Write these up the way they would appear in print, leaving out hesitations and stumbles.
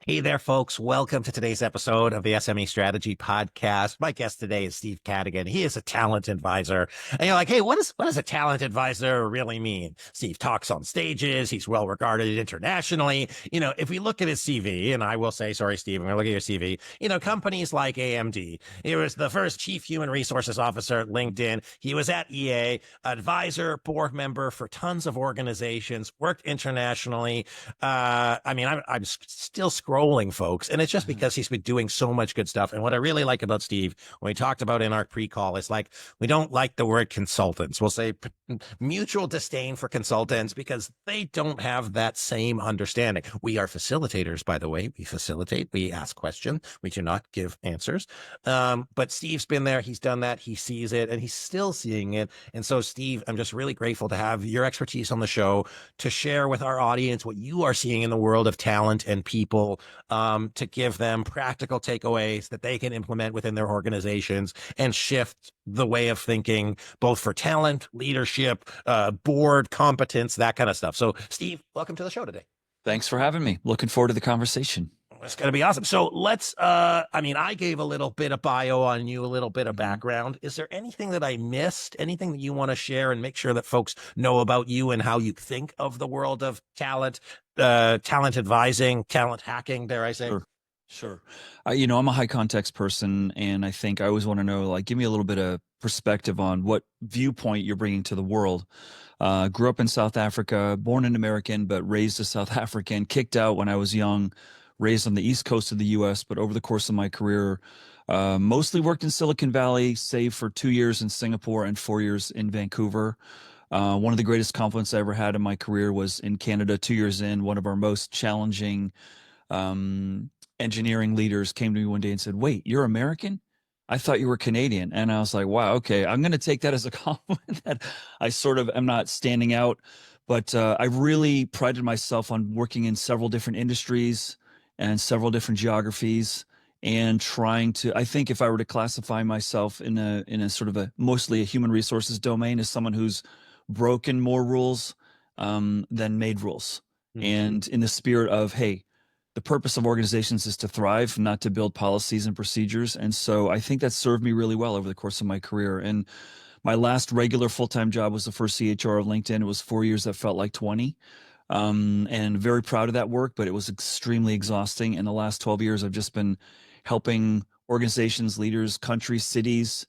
Hey there, folks. Welcome to today's episode of the SME Strategy podcast. My guest today is Steve Cadigan. He is a talent advisor. And you're like, hey, what does a talent advisor really mean? Steve talks on stages. He's well regarded internationally. If we look at his CV, and I will say, sorry, Steve, I'm going to look at your CV, companies like AMD. He was the first chief human resources officer at LinkedIn. He was at EA, advisor, board member for tons of organizations, worked internationally. I'm still scrolling, folks, and it's just because he's been doing so much good stuff. And what I really like about Steve, when we talked about in our pre-call, is like, we don't like the word consultants. We'll say mutual disdain for consultants because they don't have that same understanding. We are facilitators, by the way. We facilitate, we ask questions, we do not give answers. But Steve's been there, he's done that, he sees it, and he's still seeing it. And so, Steve, I'm just really grateful to have your expertise on the show to share with our audience what you are seeing in the world of talent and people, to give them practical takeaways that they can implement within their organizations and shift the way of thinking, both for talent, leadership, board competence, that kind of stuff. So, Steve, welcome to the show today. Thanks for having me. Looking forward to the conversation. It's going to be awesome. So let's, I gave a little bit of bio on you, a little bit of background. Is there anything that I missed, anything that you want to share and make sure that folks know about you and how you think of the world of talent, talent advising, talent hacking, dare I say? Sure. I'm a high context person, and I think I always want to know, like, give me a little bit of perspective on what viewpoint you're bringing to the world. Grew up in South Africa, born an American, but raised a South African, kicked out when I was young, raised on the East Coast of the US, but over the course of my career, mostly worked in Silicon Valley, save for 2 years in Singapore and 4 years in Vancouver. One of the greatest compliments I ever had in my career was in Canada, 2 years in. One of our most challenging engineering leaders came to me one day and said, "Wait, you're American? I thought you were Canadian." And I was like, wow, okay, I'm going to take that as a compliment that I sort of am not standing out. But I really prided myself on working in several different industries and several different geographies, and trying to, I think if I were to classify myself in a sort of mostly a human resources domain, as someone who's broken more rules than made rules. Mm-hmm. And in the spirit of, hey, the purpose of organizations is to thrive, not to build policies and procedures. And so I think that served me really well over the course of my career. And my last regular full-time job was the first CHRO of LinkedIn. It was 4 years that felt like 20. And very proud of that work, but it was extremely exhausting. In the last 12 years, I've just been helping organizations, leaders, countries, cities,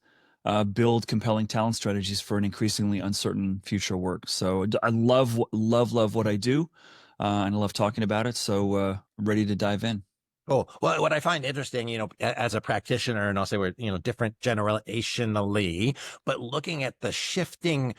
build compelling talent strategies for an increasingly uncertain future work. So I love what I do, and I love talking about it. So I'm ready to dive in. Cool. Well, what I find interesting, as a practitioner, and I'll say we're, different generationally, but looking at the shifting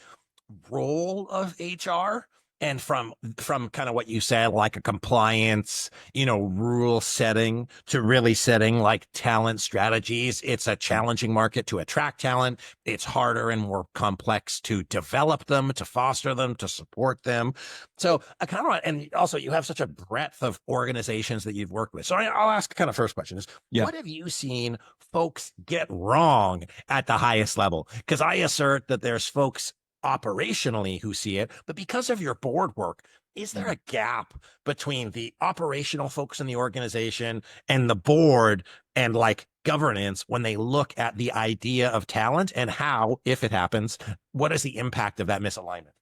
role of HR, and from kind of what you said, like a compliance, rule setting, to really setting like talent strategies. It's a challenging market to attract talent. It's harder and more complex to develop them, to foster them, to support them. So I kind of, and also you have such a breadth of organizations that you've worked with. So I'll ask kind of first question is, What have you seen folks get wrong at the highest level? Because I assert that there's folks operationally who see it, but because of your board work, is there a gap between the operational folks in the organization and the board and like governance when they look at the idea of talent, and how, if it happens, what is the impact of that misalignment?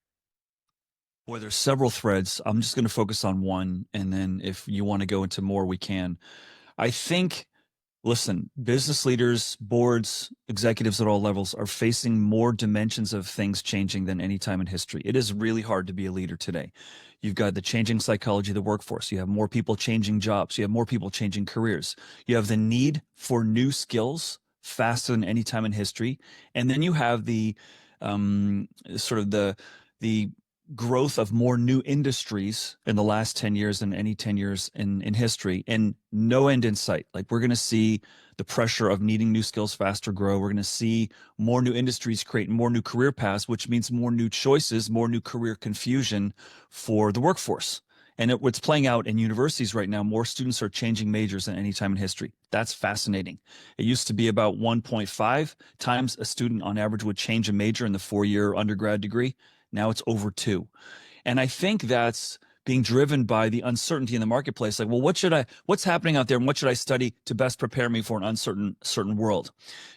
Well, there's several threads. I'm just going to focus on one, and then if you want to go into more, we can. I think, listen, business leaders, boards, executives at all levels are facing more dimensions of things changing than any time in history. It is really hard to be a leader today. You've got the changing psychology of the workforce. You have more people changing jobs. You have more people changing careers. You have the need for new skills faster than any time in history. And then you have the sort of the growth of more new industries in the last 10 years than any 10 years in history, and no end in sight. Like, we're going to see the pressure of needing new skills faster grow. We're going to see more new industries create more new career paths, which means more new choices, more new career confusion for the workforce. And what's playing out in universities right now, more students are changing majors than any time in history. That's fascinating. It used to be about 1.5 times a student on average would change a major in the 4-year undergrad degree. Now it's over 2. And I think that's being driven by the uncertainty in the marketplace. Like, well, what's happening out there, and what should I study to best prepare me for an uncertain world?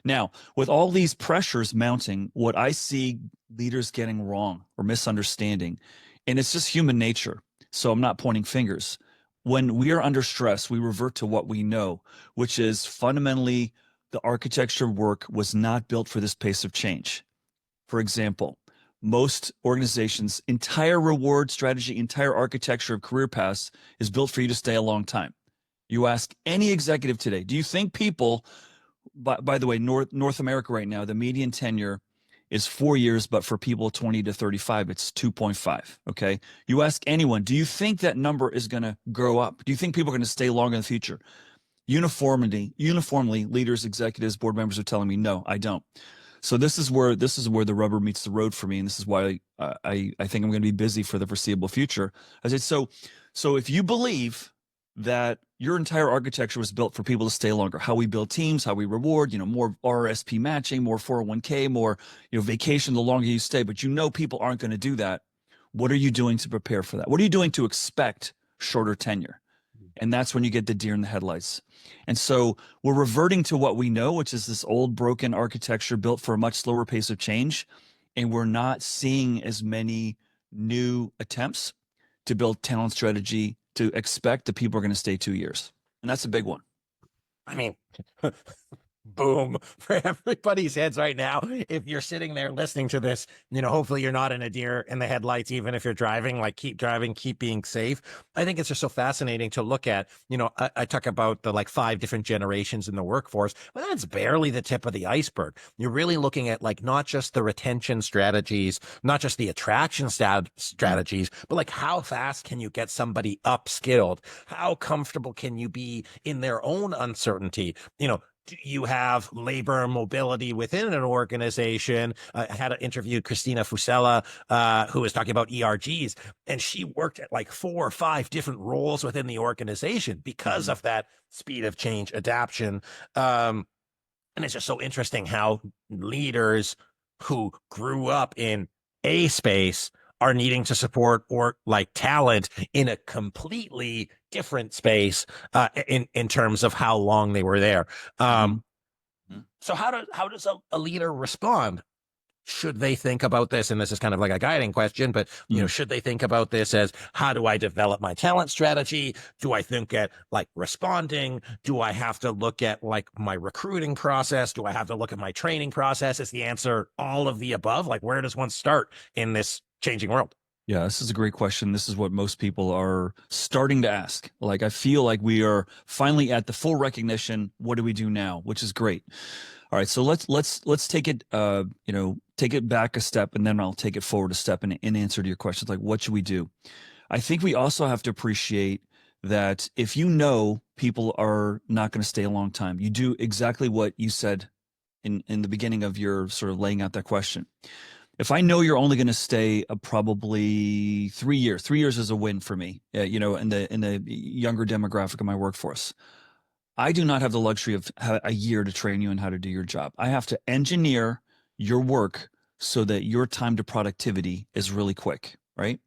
Now, with all these pressures mounting, what I see leaders getting wrong or misunderstanding, and it's just human nature. So I'm not pointing fingers. When we are under stress, we revert to what we know, which is fundamentally the architecture work was not built for this pace of change. For example, most organizations' entire reward strategy, entire architecture of career paths is built for you to stay a long time. You ask any executive today, do you think people, by the way, North America right now, the median tenure is 4 years, but for people 20 to 35, it's 2.5. Okay. You ask anyone, do you think that number is going to grow up? Do you think people are going to stay longer in the future? Uniformly, leaders, executives, board members are telling me, no, I don't. So this is where the rubber meets the road for me, and this is why I think I'm going to be busy for the foreseeable future. I said, so if you believe that your entire architecture was built for people to stay longer, how we build teams, how we reward, more RSP matching, more 401k, more vacation the longer you stay, but people aren't going to do that. What are you doing to prepare for that? What are you doing to expect shorter tenure? And that's when you get the deer in the headlights. And so we're reverting to what we know, which is this old broken architecture built for a much slower pace of change. And we're not seeing as many new attempts to build talent strategy to expect that people are going to stay 2 years. And that's a big one. I mean, boom for everybody's heads right now. If you're sitting there listening to this, hopefully you're not in a deer in the headlights, even if you're driving. Like, keep driving, keep being safe. I think it's just so fascinating to look at. I talk about the 5 different generations in the workforce, but that's barely the tip of the iceberg. You're really looking at not just the retention strategies, not just the attraction strategies, but how fast can you get somebody upskilled? How comfortable can you be in their own uncertainty? You have labor mobility within an organization. I had interviewed Christina Fusella, who was talking about ERGs, and she worked at 4 or 5 different roles within the organization because of that speed of change, adaptation. And it's just so interesting how leaders who grew up in a space are needing to support or talent in a completely different space in terms of how long they were there. So how does a leader respond? Should they think about this? And this is kind of like a guiding question, but should they think about this as, how do I develop my talent strategy? Do I think at responding? Do I have to look at my recruiting process? Do I have to look at my training process? Is the answer all of the above? Where does one start in this changing world? Yeah, this is a great question. This is what most people are starting to ask. I feel like we are finally at the full recognition. What do we do now? Which is great. All right, so let's take it take it back a step, and then I'll take it forward a step in answer to your questions. What should we do? I think we also have to appreciate that if people are not going to stay a long time, you do exactly what you said in the beginning of your sort of laying out that question. If I know you're only going to stay probably 3 years, 3 years is a win for me, in the younger demographic of my workforce. I do not have the luxury of a year to train you on how to do your job. I have to engineer your work so that your time to productivity is really quick, right?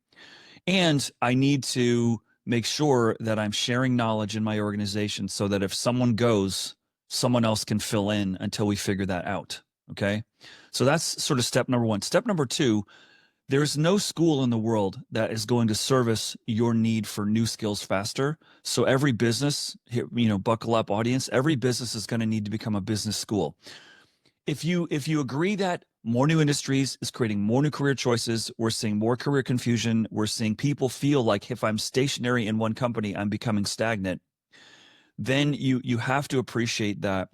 And I need to make sure that I'm sharing knowledge in my organization so that if someone goes, someone else can fill in until we figure that out, okay? So that's sort of step number 1. Step number 2, there's no school in the world that is going to service your need for new skills faster. So every business, buckle up audience, every business is going to need to become a business school. If you agree that more new industries is creating more new career choices, we're seeing more career confusion, we're seeing people feel like if I'm stationary in one company, I'm becoming stagnant, then you have to appreciate that,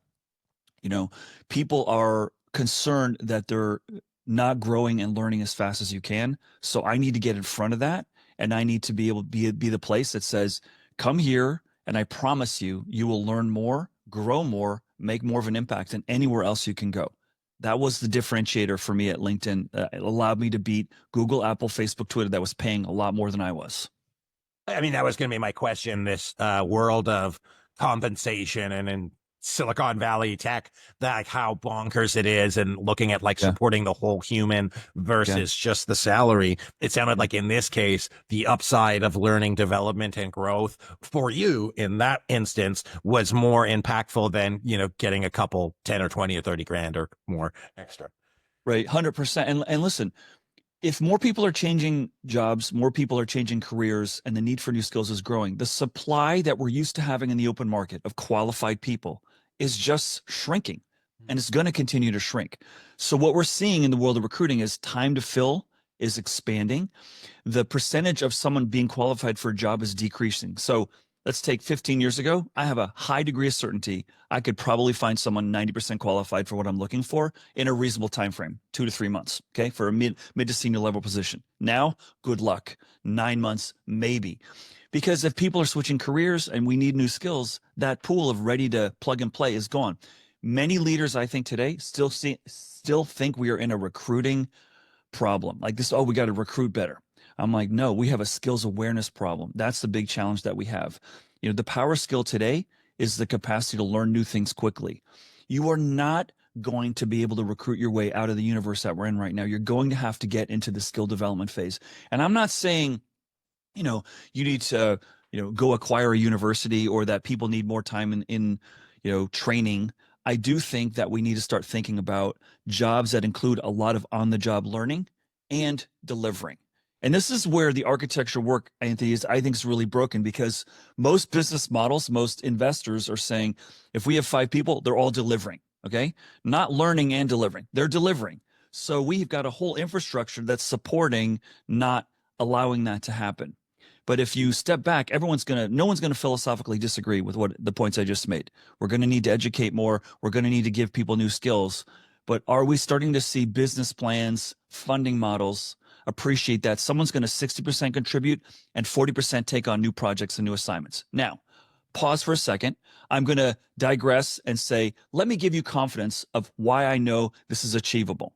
people are concerned that they're not growing and learning as fast as you can. So I need to get in front of that, and I need to be able to be the place that says, come here, and I promise you will learn more, grow more, make more of an impact than anywhere else you can go. That was the differentiator for me at LinkedIn. It allowed me to beat Google, Apple, Facebook, Twitter that was paying a lot more than I was. I mean, that was going to be my question. This world of compensation and Silicon Valley tech, that like how bonkers it is, and looking at like Yeah. supporting the whole human versus just the salary. It sounded like in this case, the upside of learning development and growth for you in that instance was more impactful than, getting a couple 10 or 20 or 30 grand or more extra. Right. 100%. And listen, if more people are changing jobs, more people are changing careers, and the need for new skills is growing, the supply that we're used to having in the open market of qualified people is just shrinking, and it's going to continue to shrink. So what we're seeing in the world of recruiting is time to fill is expanding. The percentage of someone being qualified for a job is decreasing. So let's take 15 years ago. I have a high degree of certainty I could probably find someone 90% qualified for what I'm looking for in a reasonable time frame, 2 to 3 months, okay, for a mid to senior level position. Now, good luck, 9 months maybe. Because if people are switching careers and we need new skills, that pool of ready to plug and play is gone. Many leaders, I think today, still think we are in a recruiting problem. Like this, oh, we got to recruit better. I'm like, no, we have a skills awareness problem. That's the big challenge that we have. The power skill today is the capacity to learn new things quickly. You are not going to be able to recruit your way out of the universe that we're in right now. You're going to have to get into the skill development phase. And I'm not saying, you need to, go acquire a university, or that people need more time in training. I do think that we need to start thinking about jobs that include a lot of on-the-job learning and delivering. And this is where the architecture work, Anthony, I think is really broken, because most business models, most investors are saying, if we have 5 people, they're all delivering, okay? Not learning and delivering. They're delivering. So we've got a whole infrastructure that's supporting, not allowing that to happen. But if you step back, no one's going to philosophically disagree with what the points I just made. We're going to need to educate more. We're going to need to give people new skills. But are we starting to see business plans, funding models appreciate that someone's going to 60% contribute and 40% take on new projects and new assignments? Now, pause for a second. I'm going to digress and say, let me give you confidence of why I know this is achievable.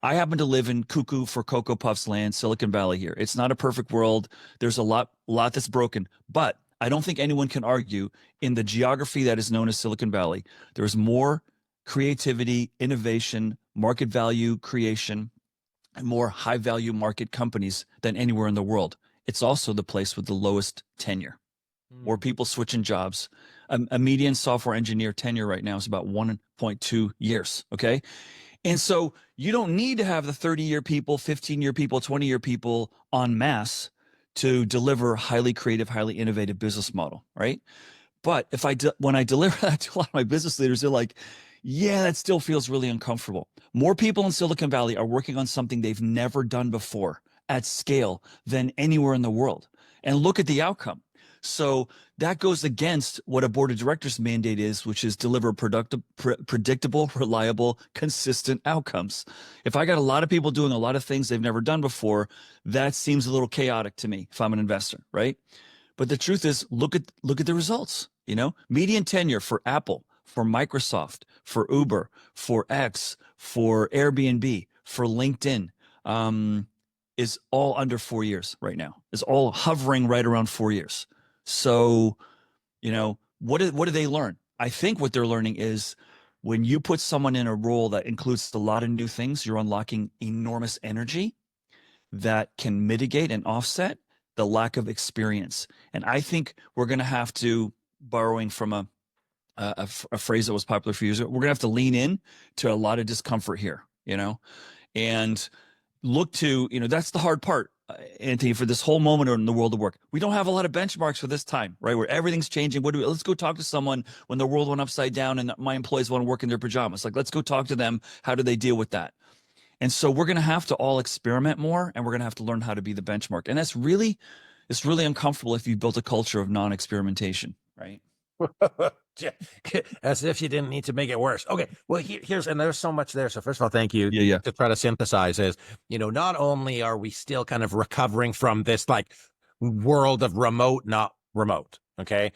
I happen to live in cuckoo for Cocoa Puffs land, Silicon Valley here. It's not a perfect world. There's a lot that's broken, but I don't think anyone can argue in the geography that is known as Silicon Valley, there's more creativity, innovation, market value creation, and more high value market companies than anywhere in the world. It's also the place with the lowest tenure, or people switching jobs. A median software engineer tenure right now is about 1.2 years, okay? And so you don't need to have the 30-year people, 15-year people, 20-year people en masse to deliver highly creative, highly innovative business model, right? But when I deliver that to a lot of my business leaders, they're like, yeah, that still feels really uncomfortable. More people in Silicon Valley are working on something they've never done before at scale than anywhere in the world. And look at the outcome. So that goes against what a board of directors mandate is, which is deliver predictable, reliable, consistent outcomes. If I got a lot of people doing a lot of things they've never done before, that seems a little chaotic to me if I'm an investor, right? But the truth is, look at the results. Median tenure for Apple, for Microsoft, for Uber, for X, for Airbnb, for LinkedIn, is all under 4 years right now. Is all hovering right around 4 years. So, what do they learn? I think what they're learning is when you put someone in a role that includes a lot of new things, you're unlocking enormous energy that can mitigate and offset the lack of experience. And I think we're going to have to, borrowing from a phrase that was popular for years, we're going to have to lean in to a lot of discomfort here, and look to, that's the hard part, Anthony, for this whole moment in the world of work. We don't have a lot of benchmarks for this time, right? Where everything's changing. Let's go talk to someone when the world went upside down and my employees want to work in their pajamas. Like, let's go talk to them. How do they deal with that? And so we're going to have to all experiment more, and we're going to have to learn how to be the benchmark. And it's really uncomfortable if you built a culture of non-experimentation, right? As if you didn't need to make it worse. Okay, well, and there's so much there. So first of all, thank you. Yeah. To try to synthesize is, not only are we still kind of recovering from this like world of remote, not remote. Okay,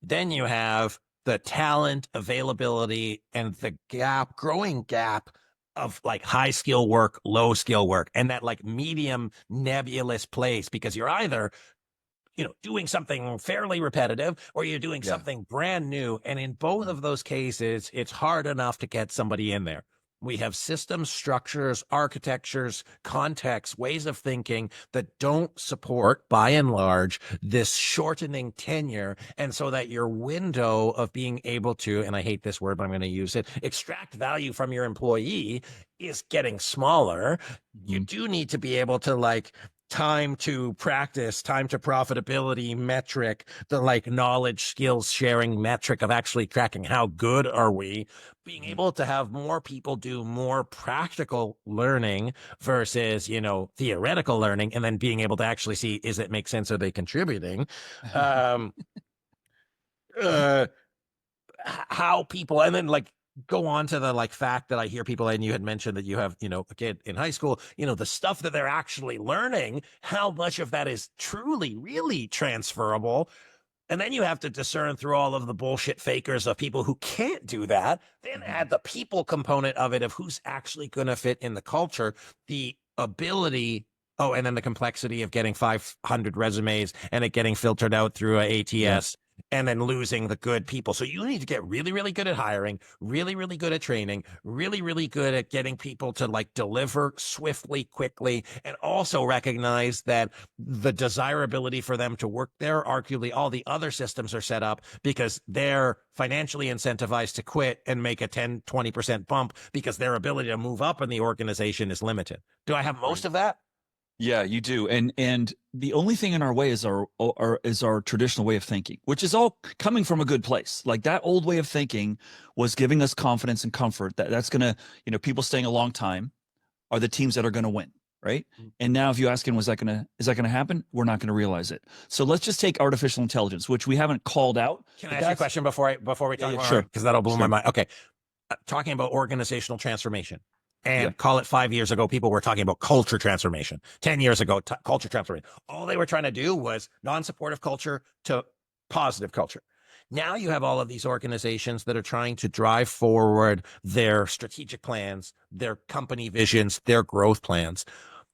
then you have the talent availability and the growing gap of like high skill work, low skill work, and that like medium nebulous place, because you're either doing something fairly repetitive, or you're doing Yeah. something brand new. And in both of those cases, it's hard enough to get somebody in there. We have systems, structures, architectures, contexts, ways of thinking that don't support, by and large, this shortening tenure. And so that your window of being able to, and I hate this word, but I'm going to use it, extract value from your employee is getting smaller. You do need to be able to time to practice, time to profitability metric, the knowledge skills sharing metric of actually tracking how good are we, being able to have more people do more practical learning versus, theoretical learning, and then being able to actually see, is it make sense? Are they contributing? Um, how people, and then go on to the fact that I hear people, and you had mentioned that you have, a kid in high school, the stuff that they're actually learning, how much of that is truly, really transferable. And then you have to discern through all of the bullshit fakers of people who can't do that. Then add the people component of it, of who's actually going to fit in the culture, the ability. Oh, and then the complexity of getting 500 resumes and it getting filtered out through a ATS. And then losing the good people. So you need to get really, really good at hiring, really, really good at training, really, really good at getting people to deliver swiftly, quickly, and also recognize that the desirability for them to work there, arguably all the other systems are set up because they're financially incentivized to quit and make a 10, 20% bump because their ability to move up in the organization is limited. Do I have most of that? Yeah, you do. And the only thing in our way is our traditional way of thinking, which is all coming from a good place. Like that old way of thinking was giving us confidence and comfort that that's going to, people staying a long time are the teams that are going to win, right? And now if you ask him, is that going to happen? We're not going to realize it. So let's just take artificial intelligence, which we haven't called out. Can I ask you a question before we talk about sure. it? Because that'll blow my mind. Okay. Talking about organizational transformation. And call it 5 years ago, people were talking about culture transformation. 10 years ago, culture transformation. All they were trying to do was non-supportive culture to positive culture. Now you have all of these organizations that are trying to drive forward their strategic plans, their company visions, their growth plans.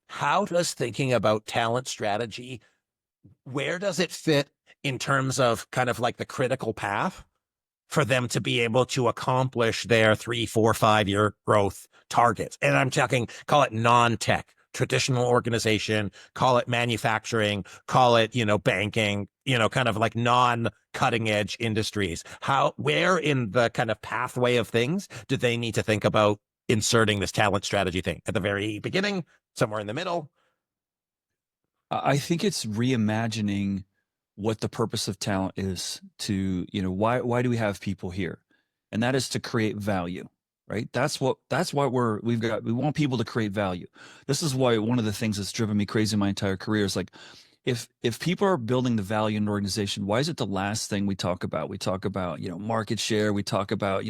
How does thinking about talent strategy, where does it fit in terms of kind of the critical path for them to be able to accomplish their 3, 4, 5-year growth targets? And I'm talking, call it non-tech, traditional organization, call it manufacturing, call it, banking, kind of non-cutting edge industries. Where in the kind of pathway of things do they need to think about inserting this talent strategy thing? At the very beginning, somewhere in the middle? I think it's reimagining what the purpose of talent is to, why do we have people here? And that is to create value, right? That's why we want people to create value. This is why one of the things that's driven me crazy my entire career is if people are building the value in an organization, why is it the last thing we talk about? We talk about, market share, we talk about,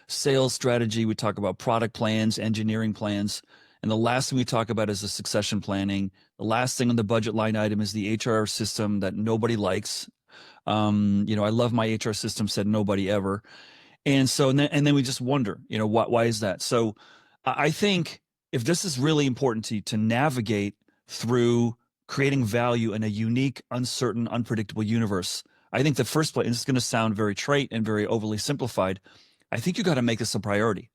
sales strategy, we talk about product plans, engineering plans. And the last thing we talk about is the succession planning. The last thing on the budget line item is the HR system that nobody likes. I love my HR system, said nobody ever. And so, and then we just wonder, why is that? So I think if this is really important to navigate through creating value in a unique, uncertain, unpredictable universe, I think the first place, and this is going to sound very trite and very overly simplified, I think you got to make this a priority.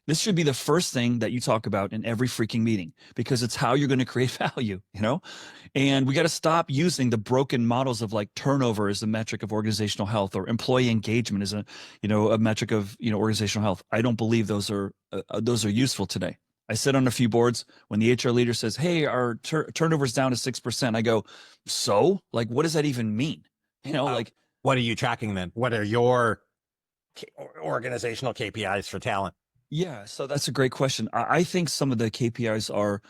This should be the first thing that you talk about in every freaking meeting because it's how you're going to create value, And we got to stop using the broken models of turnover as a metric of organizational health or employee engagement as a metric of, organizational health. I don't believe those are useful today. I sit on a few boards when the HR leader says, "Hey, our turnover's down to 6%." I go, "So what does that even mean?" What are you tracking then? What are your organizational KPIs for talent? Yeah, so that's a great question. I think some of the KPIs are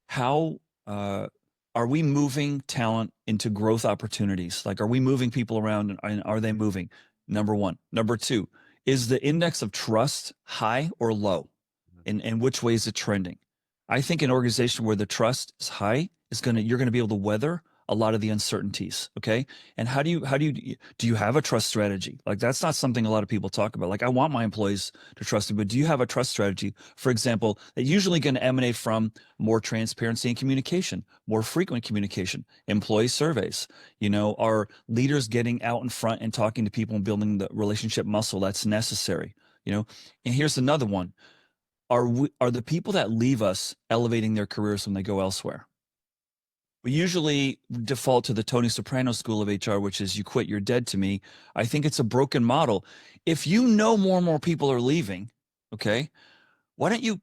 how are we moving talent into growth opportunities? Are we moving people around and are they moving? Number one. Number two, is the index of trust high or low? And which way is it trending? I think an organization where the trust is high you're going to be able to weather a lot of the uncertainties. Okay. And do you have a trust strategy? Like, that's not something a lot of people talk about. Like, I want my employees to trust me, but do you have a trust strategy, for example, that usually going to emanate from more transparency and communication, more frequent communication, employee surveys, are leaders getting out in front and talking to people and building the relationship muscle that's necessary, and here's another one. Are the people that leave us elevating their careers when they go elsewhere? We usually default to the Tony Soprano school of HR, which is you quit, you're dead to me. I think it's a broken model. If you know more and more people are leaving, okay, why don't you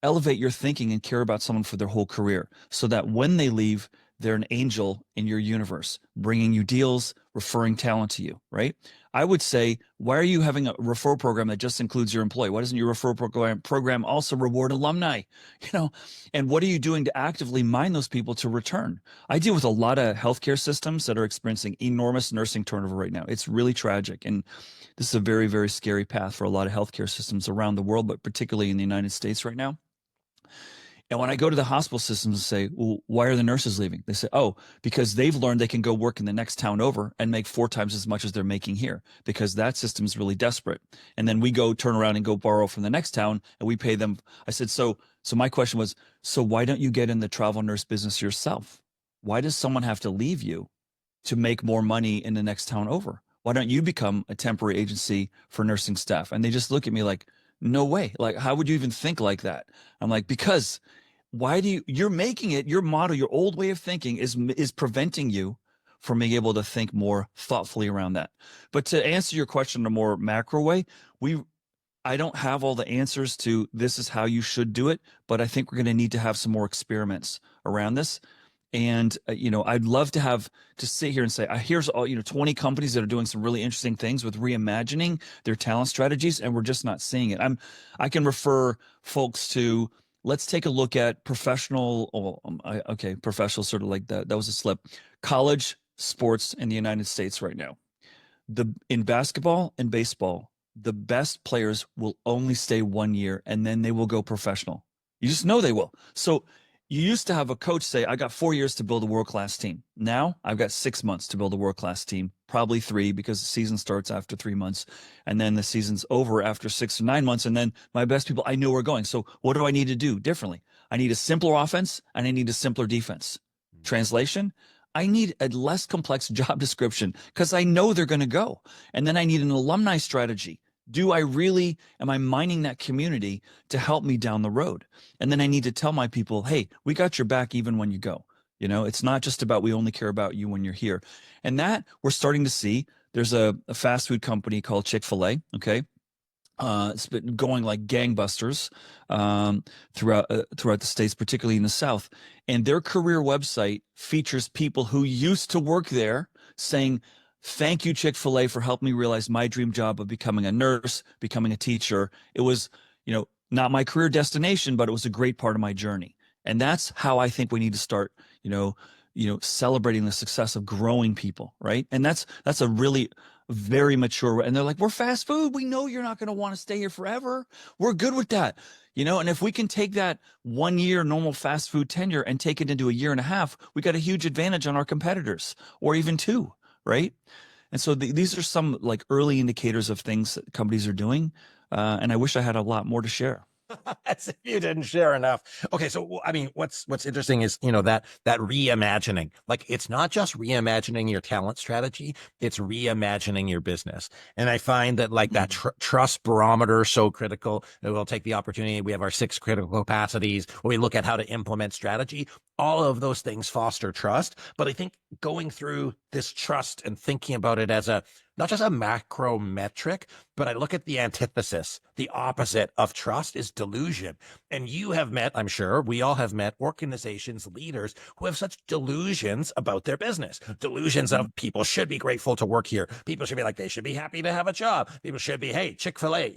elevate your thinking and care about someone for their whole career so that when they leave, they're an angel in your universe, bringing you deals, referring talent to you, right? I would say, why are you having a referral program that just includes your employee? Why doesn't your referral program also reward alumni? And what are you doing to actively mine those people to return? I deal with a lot of healthcare systems that are experiencing enormous nursing turnover right now. It's really tragic. And this is a very, very scary path for a lot of healthcare systems around the world, but particularly in the United States right now. And when I go to the hospital systems and say, well, why are the nurses leaving? They say, oh, because they've learned they can go work in the next town over and make 4 times as much as they're making here because that system is really desperate. And then we go turn around and go borrow from the next town and we pay them. I said, so my question was, so why don't you get in the travel nurse business yourself? Why does someone have to leave you to make more money in the next town over? Why don't you become a temporary agency for nursing staff? And they just look at me like, no way. Like, how would you even think like that? I'm like, because you're making it, your model, your old way of thinking is preventing you from being able to think more thoughtfully around that. But to answer your question in a more macro way, I don't have all the answers to this is how you should do it, but I think we're going to need to have some more experiments around this. And, I'd love to sit here and say, here's all, 20 companies that are doing some really interesting things with reimagining their talent strategies, and we're just not seeing it. I can refer folks to, let's take a look at professional, professional, sort of like that. That was a slip. College sports in the United States right now. In basketball and baseball, the best players will only stay 1 year and then they will go professional. You just know they will. So you used to have a coach say, I got 4 years to build a world-class team. Now I've got 6 months to build a world-class team, probably 3 because the season starts after 3 months. And then the season's over after 6 or 9 months. And then my best people, I know we're going. So what do I need to do differently? I need a simpler offense and I need a simpler defense. Translation, I need a less complex job description because I know they're going to go. And then I need an alumni strategy. Am I mining that community to help me down the road? And then I need to tell my people, hey, we got your back even when you go. It's not just about we only care about you when you're here. And that we're starting to see. There's a fast food company called Chick-fil-A, okay? It's been going like gangbusters throughout the States, particularly in the South. And their career website features people who used to work there saying, thank you, Chick-fil-A, for helping me realize my dream job of becoming a nurse, becoming a teacher. It was, not my career destination, but it was a great part of my journey. And that's how I think we need to start, celebrating the success of growing people, right? And that's a really very mature, and they're like, we're fast food. We know you're not going to want to stay here forever. We're good with that. And if we can take that 1 year normal fast food tenure and take it into a year and a half, we got a huge advantage on our competitors, or even 2. Right. And so these are some like early indicators of things that companies are doing. And I wish I had a lot more to share. As if you didn't share enough. Okay, so I mean, what's interesting is that reimagining. Like, it's not just reimagining your talent strategy; it's reimagining your business. And I find that that trust barometer is so critical. And we'll take the opportunity. We have our 6 critical capacities where we look at how to implement strategy. All of those things foster trust. But I think going through this trust and thinking about it as not just a macro metric, but I look at the antithesis. The opposite of trust is delusion. And you have met, I'm sure, we all have met organizations, leaders who have such delusions about their business. Delusions of people should be grateful to work here. People should be like, they should be happy to have a job. People should be, hey, Chick-fil-A,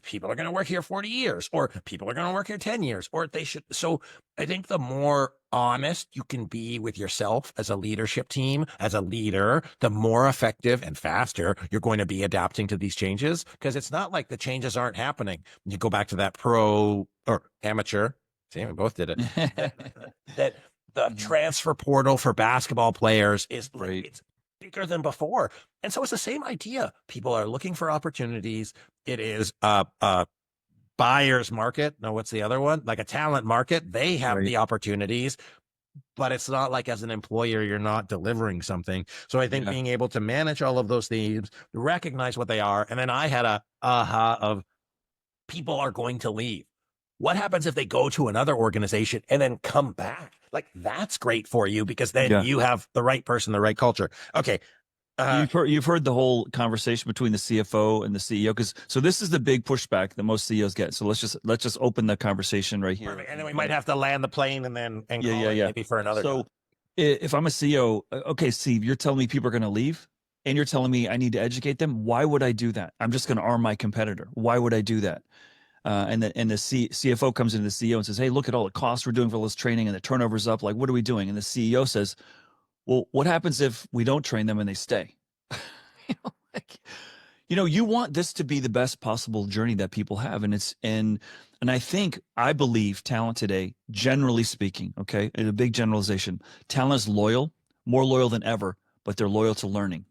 people are going to work here 40 years, or people are going to work here 10 years, or they should. So I think the more honest you can be with yourself as a leadership team, as a leader, the more effective and faster you're going to be adapting to these changes, because it's not like the changes aren't happening. You go back to that pro or amateur, see, we both did it, that The transfer portal for basketball players is Right. it's bigger than before. And so it's the same idea. People are looking for opportunities. It is a buyer's market. No, what's the other one? Like a talent market. They have Right. the opportunities, but it's not like as an employer, you're not delivering something. So I think Yeah. being able to manage all of those themes, recognize what they are. And then I had a aha of people are going to leave. What happens if they go to another organization and then come back? Like that's great for you because then Yeah. you have the right person, the right culture. Okay. You've heard the whole conversation between the CFO and the CEO, because so this is the big pushback that most CEOs get. So let's just open the conversation right here. Perfect. And then we might have to land the plane and then call it Yeah. maybe for another So time. if I'm a CEO, okay, Steve, you're telling me people are going to leave, and you're telling me I need to educate them. Why would I do that? I'm just going to arm my competitor. Why would I do that? And the CFO comes into the CEO and says, "Hey, look at all the costs we're doing for all this training, and the turnover's up. Like, what are we doing?" And the CEO says, "Well, what happens if we don't train them and they stay?" Like, you want this to be the best possible journey that people have, and I believe talent today, generally speaking, okay, in a big generalization, talent is loyal, more loyal than ever, but they're loyal to learning,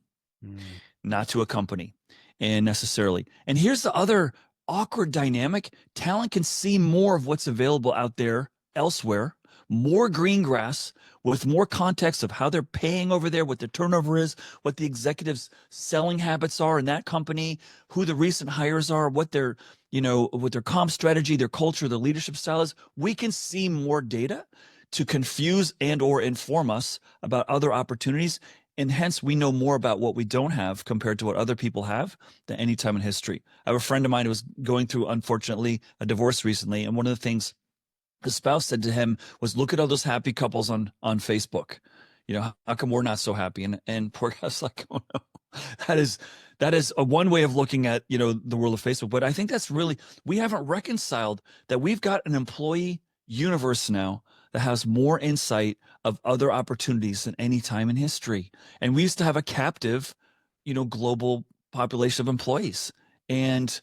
not to a company, and necessarily. And here's the other awkward dynamic: talent can see more of what's available out there elsewhere, more green grass, with more context of how they're paying over there, what the turnover is, what the executives' selling habits are in that company, who the recent hires are, what what their comp strategy, their culture, their leadership style is. We can see more data to confuse and or inform us about other opportunities. And hence we know more about what we don't have compared to what other people have than any time in history. I have a friend of mine who was going through, unfortunately, a divorce recently. And one of the things the spouse said to him was, "Look at all those happy couples on Facebook. How come we're not so happy?" And poor guy's like, "Oh no." That is a one way of looking at, the world of Facebook. But I think that's really, we haven't reconciled that we've got an employee universe now that has more insight of other opportunities than any time in history. And we used to have a captive, global population of employees. And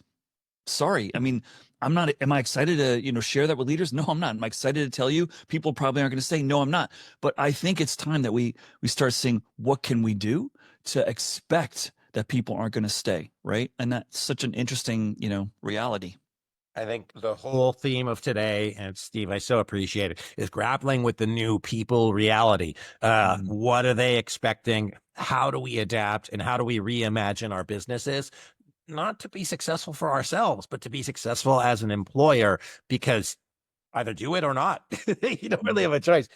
sorry, I mean, am I excited to, share that with leaders? No, I'm not. Am I excited to tell you people probably aren't going to say, no, I'm not. But I think it's time that we start seeing what can we do to expect that people aren't going to stay, right? And that's such an interesting, reality. I think the whole theme of today, and Steve, I so appreciate it, is grappling with the new people reality. What are they expecting? How do we adapt? And how do we reimagine our businesses? Not to be successful for ourselves, but to be successful as an employer, because either do it or not. You don't really have a choice.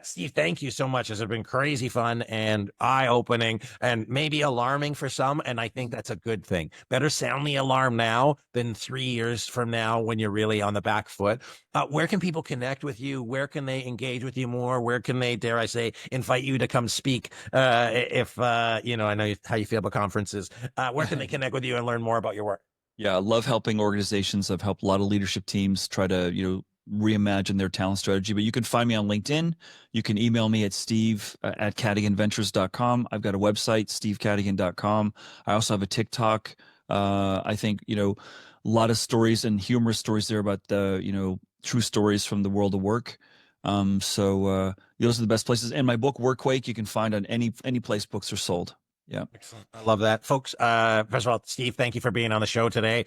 Steve, thank you so much. This has been crazy fun and eye-opening and maybe alarming for some. And I think that's a good thing. Better sound the alarm now than 3 years from now when you're really on the back foot. Where can people connect with you? Where can they engage with you more? Where can they, dare I say, invite you to come speak? If I know how you feel about conferences. Where can they connect with you and learn more about your work? Yeah, I love helping organizations. I've helped a lot of leadership teams try to, reimagine their talent strategy. But you can find me on LinkedIn. You can email me at steve at cadiganventures.com. I've got a website, stevecadigan.com. I also have a TikTok. I think, a lot of stories and humorous stories there about the, true stories from the world of work. So those are the best places. And my book, Workwake, you can find on any place books are sold. Yeah. Excellent. I love that. Folks, first of all, Steve, thank you for being on the show today.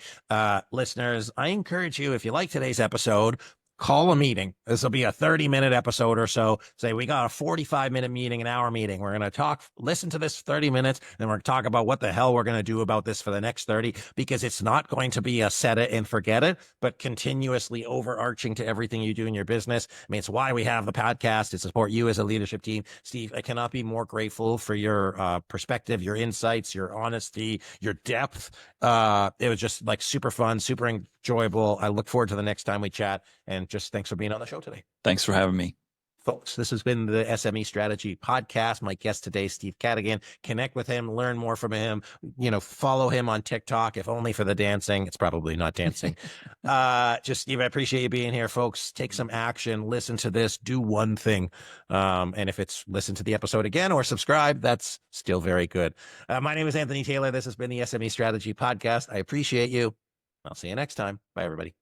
Listeners, I encourage you, if you like today's episode, call a meeting. This will be a 30-minute episode or so. Say we got a 45-minute meeting, an hour meeting. We're going to listen to this 30 minutes, then we're going to talk about what the hell we're going to do about this for the next 30, because it's not going to be a set it and forget it, but continuously overarching to everything you do in your business. I mean, it's why we have the podcast, to support you as a leadership team. Steve, I cannot be more grateful for your perspective, your insights, your honesty, your depth. It was just like super fun, super enjoyable. I look forward to the next time we chat, and just thanks for being on the show today. Thanks for having me. Folks, this has been the SME Strategy Podcast. My guest today, Steve Cadigan. Connect with him, learn more from him, follow him on TikTok, if only for the dancing. It's probably not dancing. Steve, I appreciate you being here, folks. Take some action, listen to this, do one thing. And if it's listen to the episode again or subscribe, that's still very good. My name is Anthony Taylor. This has been the SME Strategy Podcast. I appreciate you. I'll see you next time. Bye, everybody.